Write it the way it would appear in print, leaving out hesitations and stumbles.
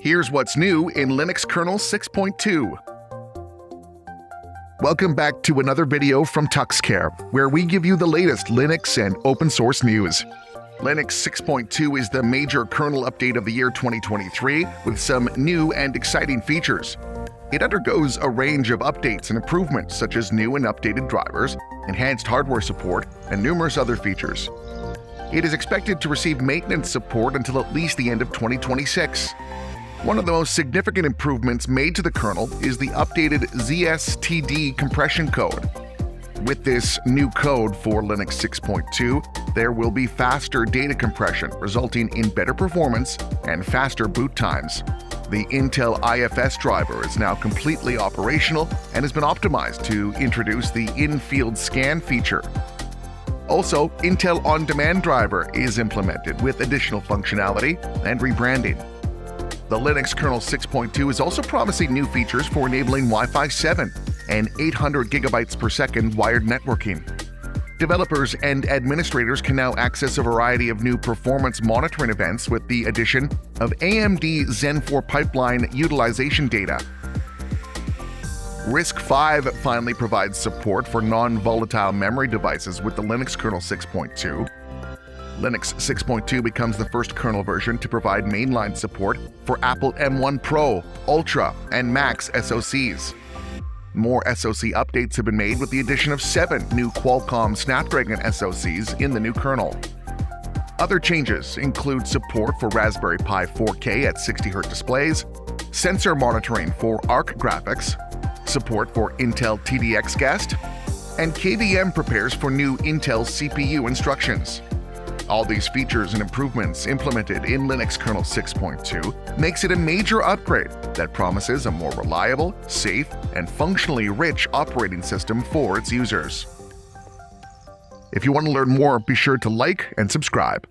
Here's what's new in Linux Kernel 6.2. Welcome back to another video from TuxCare, where we give you the latest Linux and open source news. Linux 6.2 is the major kernel update of the year 2023 with some new and exciting features. It undergoes a range of updates and improvements such as new and updated drivers, enhanced hardware support, and numerous other features. It is expected to receive maintenance support until at least the end of 2026. One of the most significant improvements made to the kernel is the updated ZSTD compression code. With this new code for Linux 6.2, there will be faster data compression, resulting in better performance and faster boot times. The Intel IFS driver is now completely operational and has been optimized to introduce the in-field scan feature. Also, Intel On Demand driver is implemented with additional functionality and rebranding. The Linux Kernel 6.2 is also promising new features for enabling Wi-Fi 7 and 800 GB per second wired networking. Developers and administrators can now access a variety of new performance monitoring events with the addition of AMD Zen 4 pipeline utilization data. RISC-V finally provides support for non-volatile memory devices with the Linux Kernel 6.2. Linux 6.2 becomes the first kernel version to provide mainline support for Apple M1 Pro, Ultra, and Max SoCs. More SoC updates have been made with the addition of 7 new Qualcomm Snapdragon SoCs in the new kernel. Other changes include support for Raspberry Pi 4K at 60Hz displays, sensor monitoring for ARC graphics, support for Intel TDX Guest, and KVM prepares for new Intel CPU instructions. All these features and improvements implemented in Linux Kernel 6.2 makes it a major upgrade that promises a more reliable, safe, and functionally rich operating system for its users. If you want to learn more, be sure to like and subscribe.